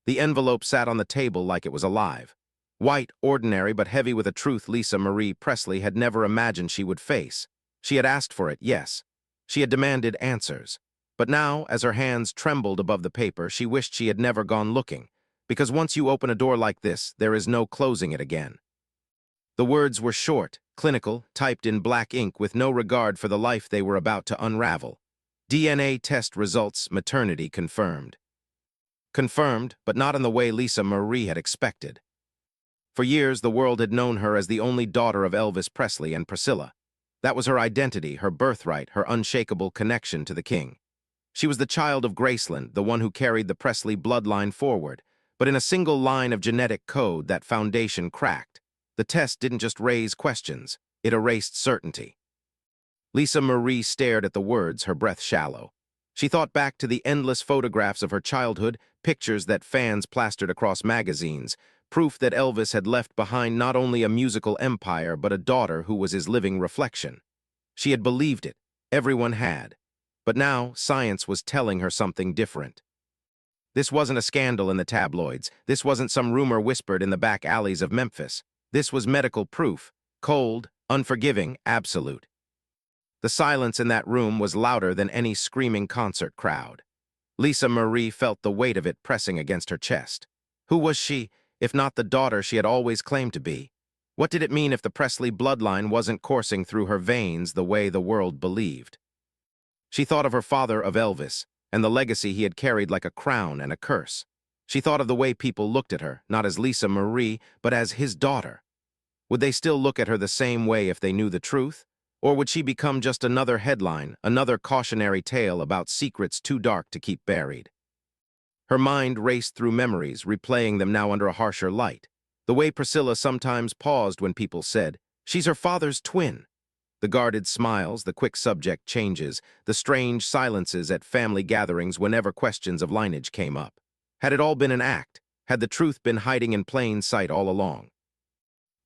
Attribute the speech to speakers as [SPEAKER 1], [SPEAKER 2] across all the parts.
[SPEAKER 1] The envelope sat on the table like it was alive. White, ordinary, but heavy with a truth Lisa Marie Presley had never imagined she would face. She had asked for it, yes. She had demanded answers. But now, as her hands trembled above the paper, she wished she had never gone looking, because once you open a door like this, there is no closing it again. The words were short, clinical, typed in black ink with no regard for the life they were about to unravel. DNA test results, maternity confirmed. Confirmed, but not in the way Lisa Marie had expected. For years, the world had known her as the only daughter of Elvis Presley and Priscilla. That was her identity, her birthright, her unshakable connection to the king. She was the child of Graceland, the one who carried the Presley bloodline forward. But in a single line of genetic code, that foundation cracked. The test didn't just raise questions, it erased certainty. Lisa Marie stared at the words, her breath shallow. She thought back to the endless photographs of her childhood, pictures that fans plastered across magazines, proof that Elvis had left behind not only a musical empire but a daughter who was his living reflection. She had believed it, everyone had. But now, science was telling her something different. This wasn't a scandal in the tabloids. This wasn't some rumor whispered in the back alleys of Memphis. This was medical proof, cold, unforgiving, absolute. The silence in that room was louder than any screaming concert crowd. Lisa Marie felt the weight of it pressing against her chest. Who was she, if not the daughter she had always claimed to be? What did it mean if the Presley bloodline wasn't coursing through her veins the way the world believed? She thought of her father, of Elvis, and the legacy he had carried like a crown and a curse. She thought of the way people looked at her, not as Lisa Marie, but as his daughter. Would they still look at her the same way if they knew the truth? Or would she become just another headline, another cautionary tale about secrets too dark to keep buried? Her mind raced through memories, replaying them now under a harsher light. The way Priscilla sometimes paused when people said, "She's her father's twin." The guarded smiles, the quick subject changes, the strange silences at family gatherings whenever questions of lineage came up. Had it all been an act? Had the truth been hiding in plain sight all along?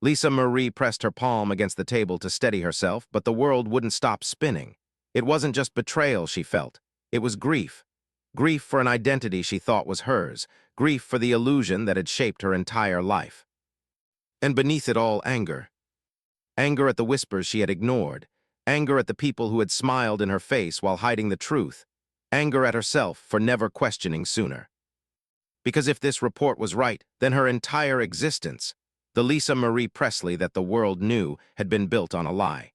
[SPEAKER 1] Lisa Marie pressed her palm against the table to steady herself, but the world wouldn't stop spinning. It wasn't just betrayal she felt. It was grief. Grief for an identity she thought was hers. Grief for the illusion that had shaped her entire life. And beneath it all, anger. Anger at the whispers she had ignored. Anger at the people who had smiled in her face while hiding the truth. Anger at herself for never questioning sooner. Because if this report was right, then her entire existence, the Lisa Marie Presley that the world knew, had been built on a lie.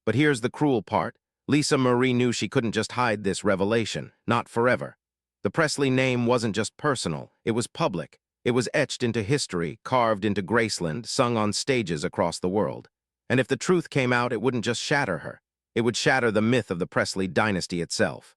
[SPEAKER 1] But here's the cruel part. Lisa Marie knew she couldn't just hide this revelation, not forever. The Presley name wasn't just personal, it was public. It was etched into history, carved into Graceland, sung on stages across the world. And if the truth came out, it wouldn't just shatter her. It would shatter the myth of the Presley dynasty itself.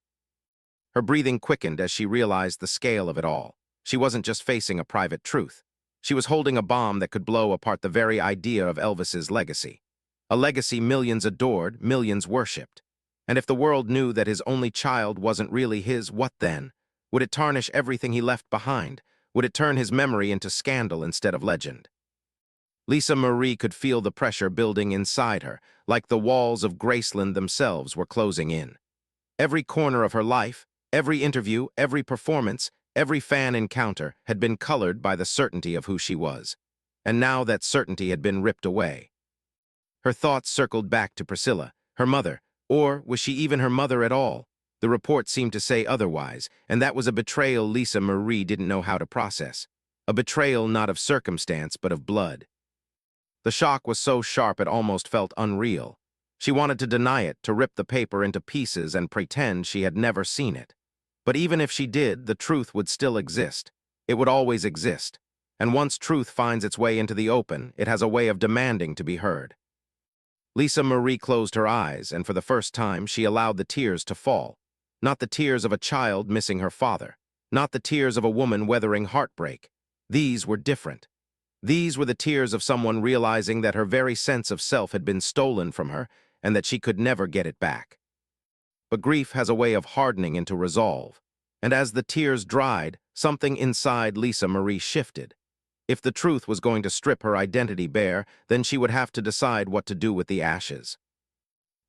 [SPEAKER 1] Her breathing quickened as she realized the scale of it all. She wasn't just facing a private truth. She was holding a bomb that could blow apart the very idea of Elvis's legacy. A legacy millions adored, millions worshipped. And if the world knew that his only child wasn't really his, what then? Would it tarnish everything he left behind? Would it turn his memory into scandal instead of legend? Lisa Marie could feel the pressure building inside her, like the walls of Graceland themselves were closing in. Every corner of her life, every interview, every performance, every fan encounter had been colored by the certainty of who she was. And now that certainty had been ripped away. Her thoughts circled back to Priscilla, her mother, or was she even her mother at all? The report seemed to say otherwise, and that was a betrayal Lisa Marie didn't know how to process. A betrayal not of circumstance, but of blood. The shock was so sharp it almost felt unreal. She wanted to deny it, to rip the paper into pieces and pretend she had never seen it. But even if she did, the truth would still exist. It would always exist. And once truth finds its way into the open, it has a way of demanding to be heard. Lisa Marie closed her eyes, and for the first time she allowed the tears to fall. Not the tears of a child missing her father. Not the tears of a woman weathering heartbreak. These were different. These were the tears of someone realizing that her very sense of self had been stolen from her and that she could never get it back. But grief has a way of hardening into resolve. And as the tears dried, something inside Lisa Marie shifted. If the truth was going to strip her identity bare, then she would have to decide what to do with the ashes.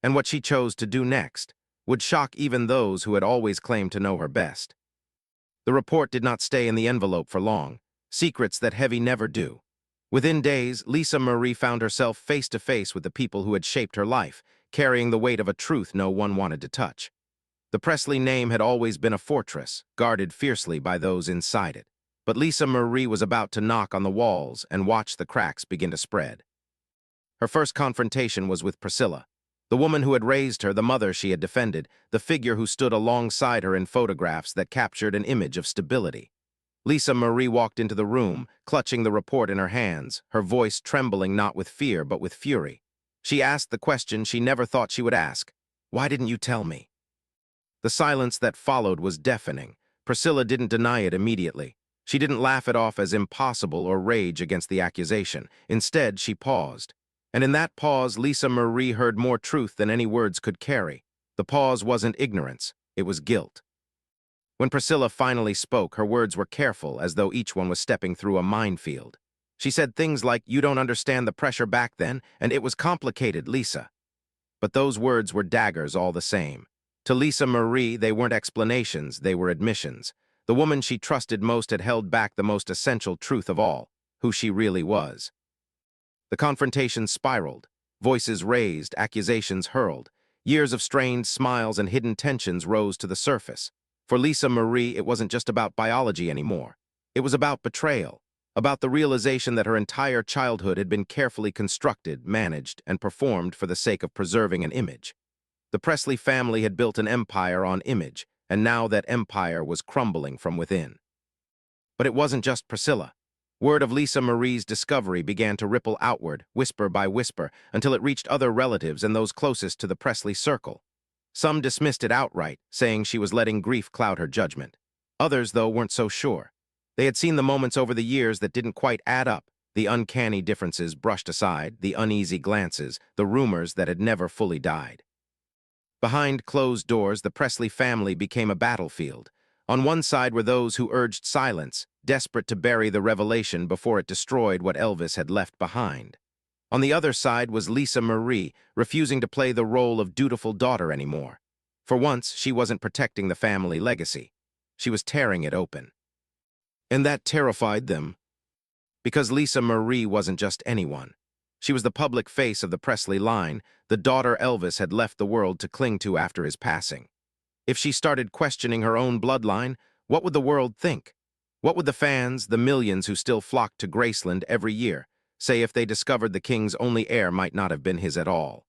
[SPEAKER 1] And what she chose to do next would shock even those who had always claimed to know her best. The report did not stay in the envelope for long, secrets that heavy never do. Within days, Lisa Marie found herself face to face with the people who had shaped her life, carrying the weight of a truth no one wanted to touch. The Presley name had always been a fortress, guarded fiercely by those inside it. But Lisa Marie was about to knock on the walls and watch the cracks begin to spread. Her first confrontation was with Priscilla, the woman who had raised her, the mother she had defended, the figure who stood alongside her in photographs that captured an image of stability. Lisa Marie walked into the room, clutching the report in her hands, her voice trembling not with fear but with fury. She asked the question she never thought she would ask. "Why didn't you tell me?" The silence that followed was deafening. Priscilla didn't deny it immediately. She didn't laugh it off as impossible or rage against the accusation. Instead, she paused. And in that pause, Lisa Marie heard more truth than any words could carry. The pause wasn't ignorance, it was guilt. When Priscilla finally spoke, her words were careful, as though each one was stepping through a minefield. She said things like, "You don't understand the pressure back then, and it was complicated, Lisa." But those words were daggers all the same. To Lisa Marie, they weren't explanations, they were admissions. The woman she trusted most had held back the most essential truth of all, who she really was. The confrontation spiraled, voices raised, accusations hurled. Years of strained smiles and hidden tensions rose to the surface. For Lisa Marie, it wasn't just about biology anymore. It was about betrayal, about the realization that her entire childhood had been carefully constructed, managed, and performed for the sake of preserving an image. The Presley family had built an empire on image, and now that empire was crumbling from within. But it wasn't just Priscilla. Word of Lisa Marie's discovery began to ripple outward, whisper by whisper, until it reached other relatives and those closest to the Presley circle. Some dismissed it outright, saying she was letting grief cloud her judgment. Others, though, weren't so sure. They had seen the moments over the years that didn't quite add up, the uncanny differences brushed aside, the uneasy glances, the rumors that had never fully died. Behind closed doors, the Presley family became a battlefield. On one side were those who urged silence, desperate to bury the revelation before it destroyed what Elvis had left behind. On the other side was Lisa Marie, refusing to play the role of dutiful daughter anymore. For once, she wasn't protecting the family legacy. She was tearing it open. And that terrified them. Because Lisa Marie wasn't just anyone. She was the public face of the Presley line, the daughter Elvis had left the world to cling to after his passing. If she started questioning her own bloodline, what would the world think? What would the fans, the millions who still flocked to Graceland every year, say if they discovered the king's only heir might not have been his at all?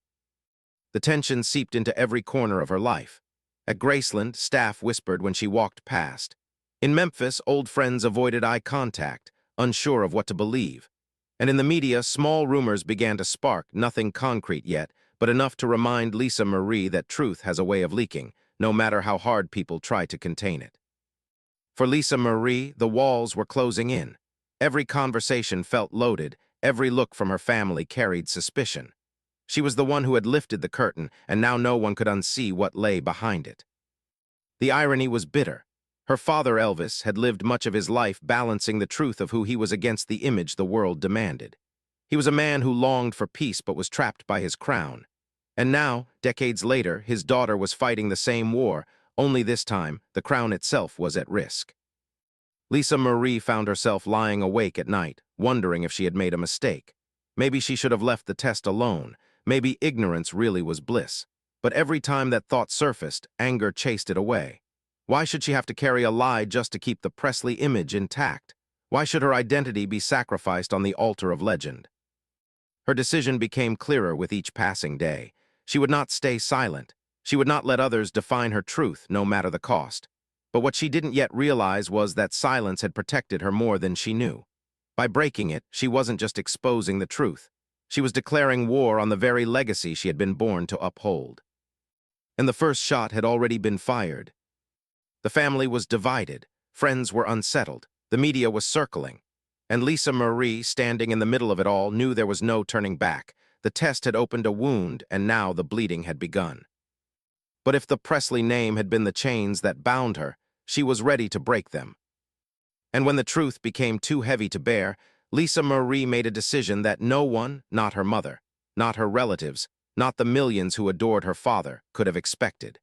[SPEAKER 1] The tension seeped into every corner of her life. At Graceland, staff whispered when she walked past. In Memphis, old friends avoided eye contact, unsure of what to believe. And in the media, small rumors began to spark, nothing concrete yet, but enough to remind Lisa Marie that truth has a way of leaking, no matter how hard people try to contain it. For Lisa Marie, the walls were closing in. Every conversation felt loaded, every look from her family carried suspicion. She was the one who had lifted the curtain, and now no one could unsee what lay behind it. The irony was bitter. Her father, Elvis, had lived much of his life balancing the truth of who he was against the image the world demanded. He was a man who longed for peace but was trapped by his crown. And now, decades later, his daughter was fighting the same war, only this time, the crown itself was at risk. Lisa Marie found herself lying awake at night, wondering if she had made a mistake. Maybe she should have left the test alone. Maybe ignorance really was bliss. But every time that thought surfaced, anger chased it away. Why should she have to carry a lie just to keep the Presley image intact? Why should her identity be sacrificed on the altar of legend? Her decision became clearer with each passing day. She would not stay silent. She would not let others define her truth, no matter the cost. But what she didn't yet realize was that silence had protected her more than she knew. By breaking it, she wasn't just exposing the truth. She was declaring war on the very legacy she had been born to uphold. And the first shot had already been fired. The family was divided, friends were unsettled, the media was circling. And Lisa Marie, standing in the middle of it all, knew there was no turning back. The test had opened a wound, and now the bleeding had begun. But if the Presley name had been the chains that bound her, she was ready to break them. And when the truth became too heavy to bear, Lisa Marie made a decision that no one, not her mother, not her relatives, not the millions who adored her father, could have expected.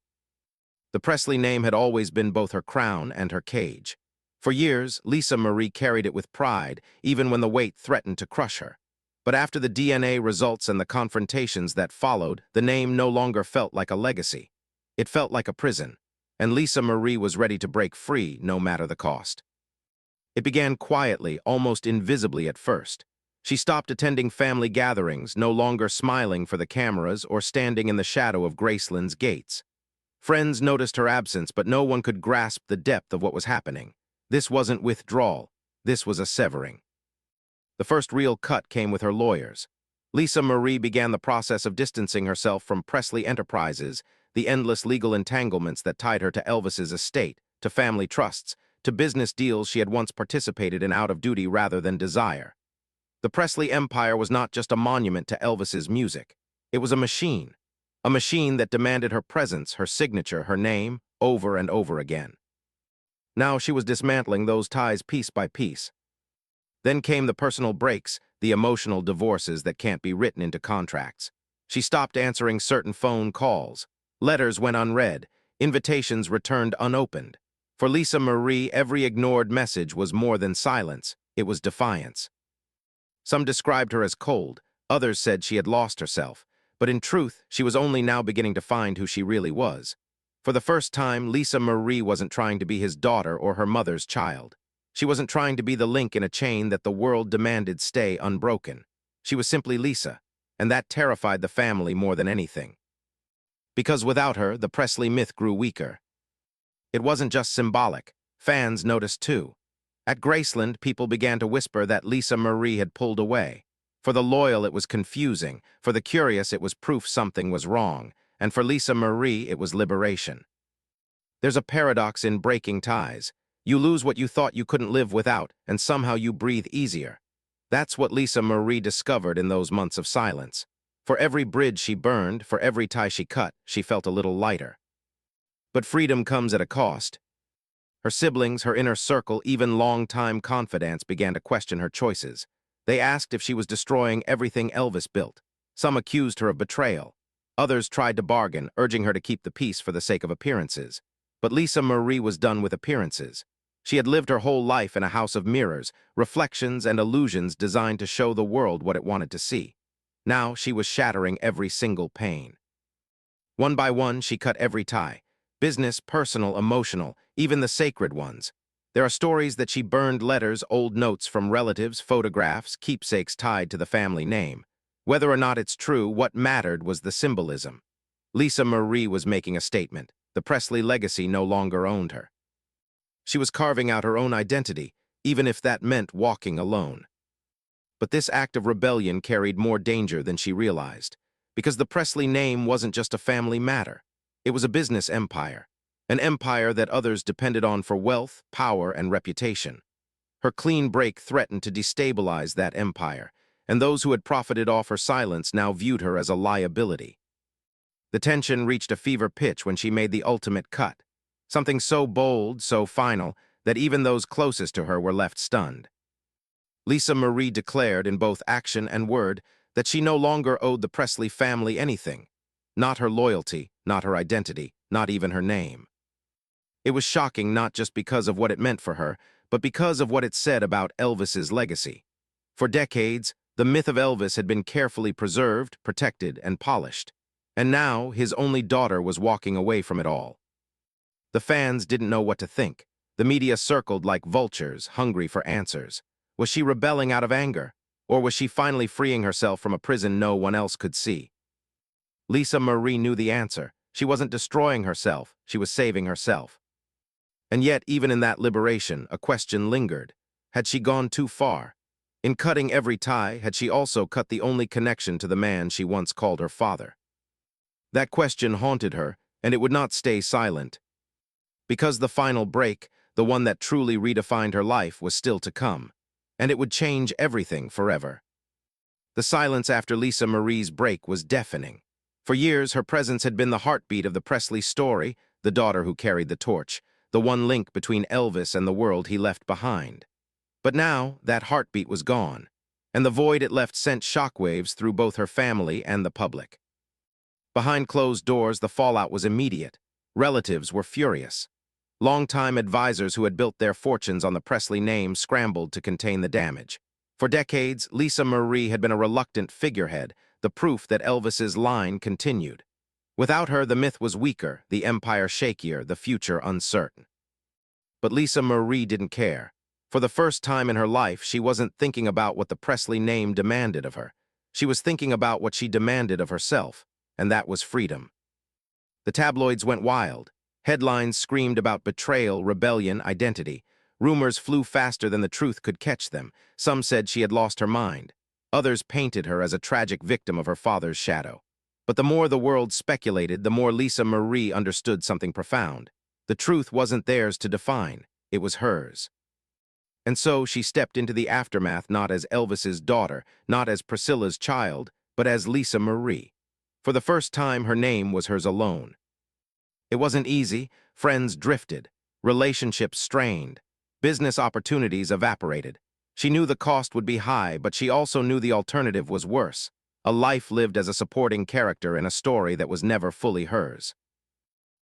[SPEAKER 1] The Presley name had always been both her crown and her cage. For years, Lisa Marie carried it with pride, even when the weight threatened to crush her. But after the DNA results and the confrontations that followed, the name no longer felt like a legacy. It felt like a prison, and Lisa Marie was ready to break free no matter the cost. It began quietly, almost invisibly at first. She stopped attending family gatherings, no longer smiling for the cameras or standing in the shadow of Graceland's gates. Friends noticed her absence, but no one could grasp the depth of what was happening. This wasn't withdrawal. This was a severing. The first real cut came with her lawyers. Lisa Marie began the process of distancing herself from Presley Enterprises, the endless legal entanglements that tied her to Elvis's estate, to family trusts, to business deals she had once participated in out of duty rather than desire. The Presley empire was not just a monument to Elvis's music. It was a machine that demanded her presence, her signature, her name, over and over again. Now she was dismantling those ties piece by piece. Then came the personal breaks, the emotional divorces that can't be written into contracts. She stopped answering certain phone calls. Letters went unread, invitations returned unopened. For Lisa Marie, every ignored message was more than silence, it was defiance. Some described her as cold, others said she had lost herself, but in truth, she was only now beginning to find who she really was. For the first time, Lisa Marie wasn't trying to be his daughter or her mother's child. She wasn't trying to be the link in a chain that the world demanded stay unbroken. She was simply Lisa, and that terrified the family more than anything. Because without her, the Presley myth grew weaker. It wasn't just symbolic. Fans noticed too. At Graceland, people began to whisper that Lisa Marie had pulled away. For the loyal, it was confusing. For the curious, it was proof something was wrong. And for Lisa Marie, it was liberation. There's a paradox in breaking ties. You lose what you thought you couldn't live without, and somehow you breathe easier. That's what Lisa Marie discovered in those months of silence. For every bridge she burned, for every tie she cut, she felt a little lighter. But freedom comes at a cost. Her siblings, her inner circle, even long-time confidants began to question her choices. They asked if she was destroying everything Elvis built. Some accused her of betrayal. Others tried to bargain, urging her to keep the peace for the sake of appearances. But Lisa Marie was done with appearances. She had lived her whole life in a house of mirrors, reflections and illusions designed to show the world what it wanted to see. Now she was shattering every single pane. One by one, she cut every tie. Business, personal, emotional, even the sacred ones. There are stories that she burned letters, old notes from relatives, photographs, keepsakes tied to the family name. Whether or not it's true, what mattered was the symbolism. Lisa Marie was making a statement. The Presley legacy no longer owned her. She was carving out her own identity, even if that meant walking alone. But this act of rebellion carried more danger than she realized, because the Presley name wasn't just a family matter. It was a business empire, an empire that others depended on for wealth, power, and reputation. Her clean break threatened to destabilize that empire, and those who had profited off her silence now viewed her as a liability. The tension reached a fever pitch when she made the ultimate cut, something so bold, so final, that even those closest to her were left stunned. Lisa Marie declared in both action and word that she no longer owed the Presley family anything. Not her loyalty, not her identity, not even her name. It was shocking not just because of what it meant for her, but because of what it said about Elvis's legacy. For decades, the myth of Elvis had been carefully preserved, protected, and polished. And now, his only daughter was walking away from it all. The fans didn't know what to think. The media circled like vultures, hungry for answers. Was she rebelling out of anger? Or was she finally freeing herself from a prison no one else could see? Lisa Marie knew the answer. She wasn't destroying herself, she was saving herself. And yet, even in that liberation, a question lingered. Had she gone too far? In cutting every tie, had she also cut the only connection to the man she once called her father? That question haunted her, and it would not stay silent. Because the final break, the one that truly redefined her life, was still to come, and it would change everything forever. The silence after Lisa Marie's break was deafening. For years, her presence had been the heartbeat of the Presley story, the daughter who carried the torch, the one link between Elvis and the world he left behind. But now, that heartbeat was gone, and the void it left sent shockwaves through both her family and the public. Behind closed doors, the fallout was immediate. Relatives were furious. Longtime advisors who had built their fortunes on the Presley name scrambled to contain the damage. For decades, Lisa Marie had been a reluctant figurehead, the proof that Elvis's line continued. Without her, the myth was weaker, the empire shakier, the future uncertain. But Lisa Marie didn't care. For the first time in her life, she wasn't thinking about what the Presley name demanded of her. She was thinking about what she demanded of herself, and that was freedom. The tabloids went wild. Headlines screamed about betrayal, rebellion, identity. Rumors flew faster than the truth could catch them. Some said she had lost her mind. Others painted her as a tragic victim of her father's shadow. But the more the world speculated, the more Lisa Marie understood something profound. The truth wasn't theirs to define. It was hers. And so she stepped into the aftermath not as Elvis's daughter, not as Priscilla's child, but as Lisa Marie. For the first time, her name was hers alone. It wasn't easy. Friends drifted. Relationships strained. Business opportunities evaporated. She knew the cost would be high, but she also knew the alternative was worse. A life lived as a supporting character in a story that was never fully hers.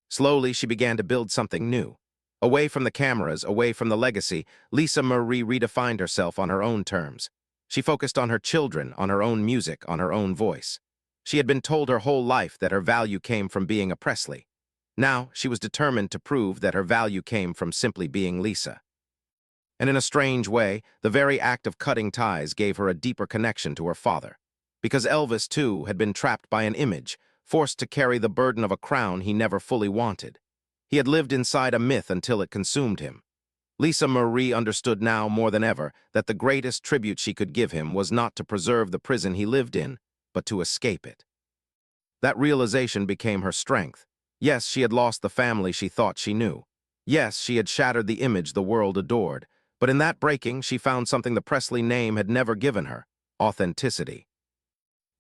[SPEAKER 1] Slowly, she began to build something new. Away from the cameras, away from the legacy, Lisa Marie redefined herself on her own terms. She focused on her children, on her own music, on her own voice. She had been told her whole life that her value came from being a Presley. Now, she was determined to prove that her value came from simply being Lisa. And in a strange way, the very act of cutting ties gave her a deeper connection to her father. Because Elvis, too, had been trapped by an image, forced to carry the burden of a crown he never fully wanted. He had lived inside a myth until it consumed him. Lisa Marie understood now more than ever that the greatest tribute she could give him was not to preserve the prison he lived in, but to escape it. That realization became her strength. Yes, she had lost the family she thought she knew. Yes, she had shattered the image the world adored. But in that breaking, she found something the Presley name had never given her: authenticity.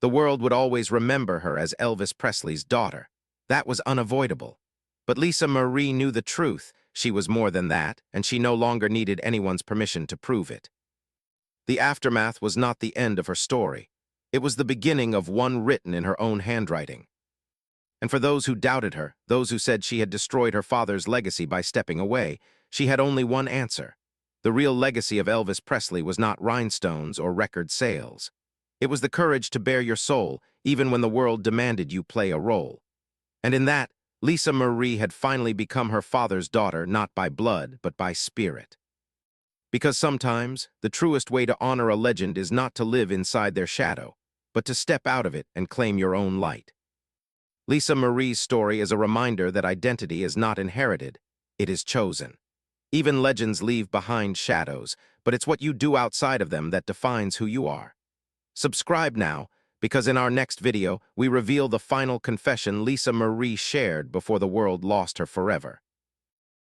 [SPEAKER 1] The world would always remember her as Elvis Presley's daughter. That was unavoidable. But Lisa Marie knew the truth. She was more than that, and she no longer needed anyone's permission to prove it. The aftermath was not the end of her story. It was the beginning of one written in her own handwriting. And for those who doubted her, those who said she had destroyed her father's legacy by stepping away, she had only one answer. The real legacy of Elvis Presley was not rhinestones or record sales. It was the courage to bare your soul, even when the world demanded you play a role. And in that, Lisa Marie had finally become her father's daughter, not by blood, but by spirit. Because sometimes, the truest way to honor a legend is not to live inside their shadow, but to step out of it and claim your own light. Lisa Marie's story is a reminder that identity is not inherited, it is chosen. Even legends leave behind shadows, but it's what you do outside of them that defines who you are. Subscribe now, because in our next video, we reveal the final confession Lisa Marie shared before the world lost her forever.